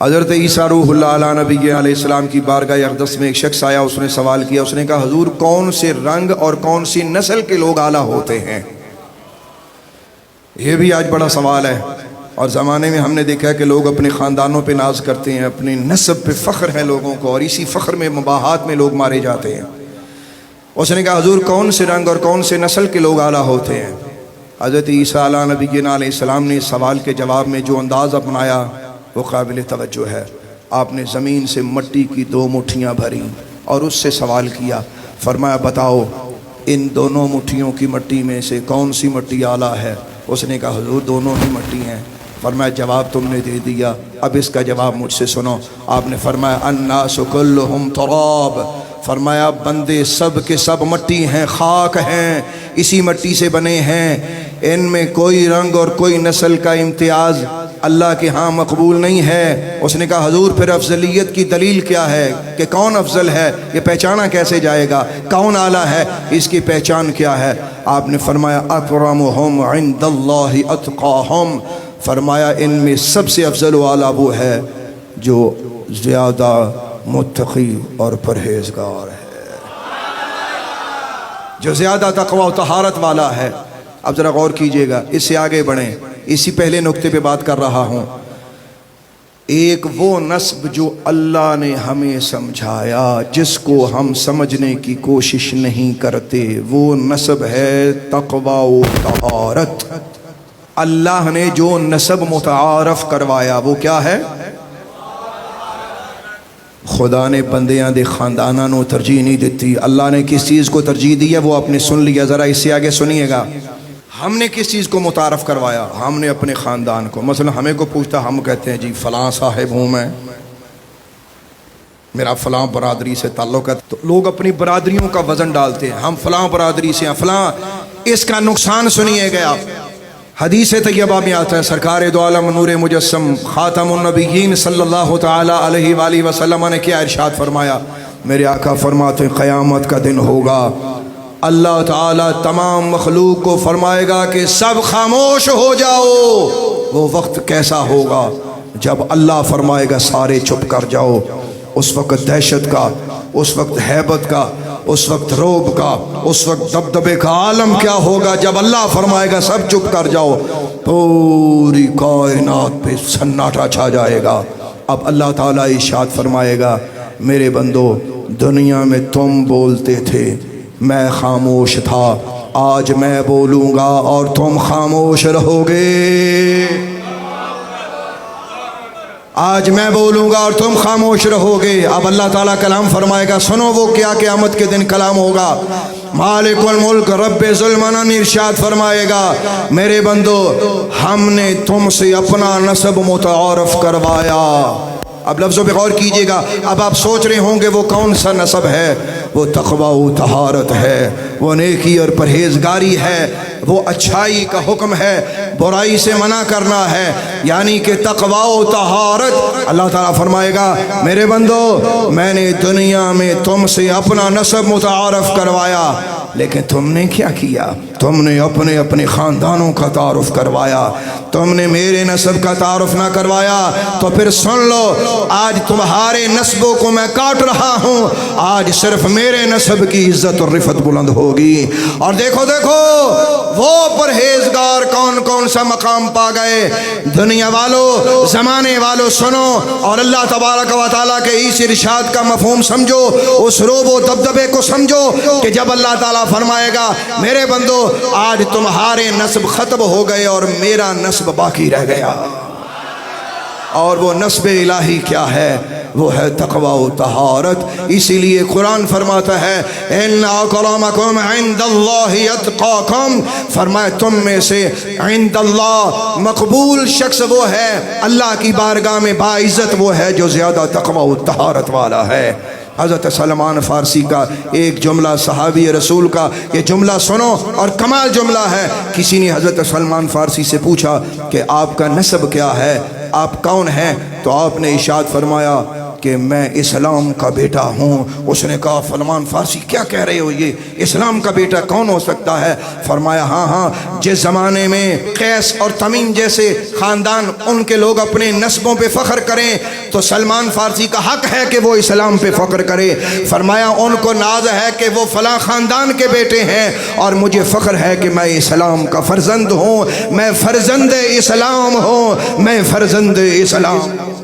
حضرت عیسیٰ روح اللہ علیہ نبی علیہ السلام کی بارگاہ اقدس میں ایک شخص آیا، اس نے سوال کیا، اس نے کہا حضور کون سے رنگ اور کون سی نسل کے لوگ اعلیٰ ہوتے ہیں؟ یہ بھی آج بڑا سوال ہے، اور زمانے میں ہم نے دیکھا ہے کہ لوگ اپنے خاندانوں پہ ناز کرتے ہیں، اپنے نسب پہ فخر ہے لوگوں کو، اور اسی فخر میں مباحات میں لوگ مارے جاتے ہیں۔ اس نے کہا حضور کون سے رنگ اور کون سے نسل کے لوگ اعلیٰ ہوتے ہیں؟ حضرت عیسیٰ علیہ نبی علیہ السلام نے اس سوال کے جواب میں جو انداز اپنایا وہ قابل توجہ ہے۔ آپ نے زمین سے مٹی کی 2 مٹھیاں بھری اور اس سے سوال کیا، فرمایا بتاؤ ان دونوں مٹھیوں کی مٹی میں سے کون سی مٹی اعلیٰ ہے؟ اس نے کہا حضور دونوں ہی مٹی ہیں۔ فرمایا جواب تم نے دے دیا، اب اس کا جواب مجھ سے سنو۔ آپ نے فرمایا الناس کلہم تراب، فرمایا بندے سب کے سب مٹی ہیں، خاک ہیں، اسی مٹی سے بنے ہیں، ان میں کوئی رنگ اور کوئی نسل کا امتیاز اللہ کے ہاں مقبول نہیں ہے۔ اس نے کہا حضور پھر افضلیت کی دلیل کیا ہے کہ کون افضل ہے؟ یہ پہچانا کیسے جائے گا؟ کون اعلیٰ ہے؟ اس کی پہچان کیا ہے؟ آپ نے فرمایا اکرمہم عند اللہ اتقاہم، فرمایا ان میں سب سے افضل و اعلیٰ وہ ہے جو زیادہ متقی اور پرہیزگار ہے، جو زیادہ تقوی و طہارت والا ہے۔ اب ذرا غور کیجئے گا، اس سے آگے بڑھیں، اسی پہلے نقطے پہ بات کر رہا ہوں۔ ایک وہ نسب جو اللہ نے ہمیں سمجھایا، جس کو ہم سمجھنے کی کوشش نہیں کرتے، وہ نسب ہے تقوی و طہارت۔ اللہ نے جو نسب متعارف کروایا وہ کیا ہے؟ خدا نے بندیاں دے خانداناں نو ترجیح نہیں دیتی۔ اللہ نے کس چیز کو ترجیح دی ہے وہ آپ نے سن لیا، ذرا اس سے آگے سنیے گا۔ ہم نے کس چیز کو متعارف کروایا؟ ہم نے اپنے خاندان کو۔ مثلا ہمیں کو پوچھتا، ہم کہتے ہیں جی فلاں صاحب ہوں میں، میرا فلاں برادری سے تعلق ہے، تو لوگ اپنی برادریوں کا وزن ڈالتے ہیں، ہم فلاں برادری سے ہیں فلاں۔ اس کا نقصان سنیے گا، حدیث طیبہ میں آتا ہے سرکار دو عالم نور مجسم خاتم النبیین صلی اللہ تعالی علیہ وآلہ وسلم نے کیا ارشاد فرمایا؟ میرے آقا فرماتے ہیں قیامت کا دن ہوگا، اللہ تعالیٰ تمام مخلوق کو فرمائے گا کہ سب خاموش ہو جاؤ۔ وہ وقت کیسا ہوگا جب اللہ فرمائے گا سارے چپ کر جاؤ۔ اس وقت دہشت کا، اس وقت ہیبت کا، اس وقت روب کا، اس وقت دبدبے کا عالم کیا ہوگا جب اللہ فرمائے گا سب چپ کر جاؤ، پوری کائنات پہ سناٹا چھا جائے گا۔ اب اللہ تعالیٰ ارشاد فرمائے گا میرے بندو دنیا میں تم بولتے تھے میں خاموش تھا، آج میں بولوں گا اور تم خاموش رہو گے۔ آج میں بولوں گا اور تم خاموش رہو گے۔ اب اللہ تعالیٰ کلام فرمائے گا، سنو وہ کیا قیامت کے دن کلام ہوگا۔ مالک الملک رب ذوالمنن ارشاد فرمائے گا میرے بندو ہم نے تم سے اپنا نسب متعارف کروایا۔ اب لفظوں پہ غور کیجئے گا، اب آپ سوچ رہے ہوں گے وہ کون سا نسب ہے؟ وہ تقوی و طہارت ہے، وہ نیکی اور پرہیزگاری ہے، وہ اچھائی کا حکم ہے، برائی سے منع کرنا ہے، یعنی کہ تقوی و طہارت۔ اللہ تعالیٰ فرمائے گا میرے بندو میں نے دنیا میں تم سے اپنا نسب متعارف کروایا، لیکن تم نے کیا کیا؟ تم نے اپنے اپنے خاندانوں کا تعارف کروایا، تم نے میرے نسب کا تعارف نہ کروایا۔ تو پھر سن لو، آج تمہارے نسبوں کو میں کاٹ رہا ہوں، آج صرف میرے نسب کی عزت اور رفعت بلند ہوگی۔ اور دیکھو دیکھو وہ پرہیزگار کون کون سا مقام پا گئے۔ دنیا والو، زمانے والو سنو، اور اللہ تبارک و تعالیٰ کے اس ارشاد کا مفہوم سمجھو، اس روب و دبدبے کو سمجھو کہ جب اللہ تعالیٰ فرمائے گا میرے بندو آج تمہارے نسب ختم ہو گئے اور میرا نسب باقی رہ گیا۔ اور وہ نسب الہی کیا ہے؟ وہ ہے تقوی و طہارت۔ اسی لیے قرآن فرماتا ہے ان اکرمکم عند اللہ اتقاکم، فرمایا تم میں سے عند اللہ مقبول شخص وہ ہے، اللہ کی بارگاہ میں باعزت وہ ہے جو زیادہ تقوی و طہارت والا ہے۔ حضرت سلمان فارسی کا ایک جملہ صحابی رسول کا، یہ جملہ سنو اور کمال جملہ ہے۔ کسی نے حضرت سلمان فارسی سے پوچھا کہ آپ کا نسب کیا ہے، آپ کون ہیں؟ تو آپ نے ارشاد فرمایا کہ میں اسلام کا بیٹا ہوں۔ اس نے کہا سلمان فارسی کیا کہہ رہے ہو، یہ اسلام کا بیٹا کون ہو سکتا ہے؟ فرمایا ہاں ہاں، جس زمانے میں قیس اور تمیم جیسے خاندان ان کے لوگ اپنے نسبوں پہ فخر کریں تو سلمان فارسی کا حق ہے کہ وہ اسلام پہ فخر کرے۔ فرمایا ان کو ناز ہے کہ وہ فلاں خاندان کے بیٹے ہیں، اور مجھے فخر ہے کہ میں اسلام کا فرزند ہوں، میں فرزند اسلام ہوں، میں فرزند اسلام۔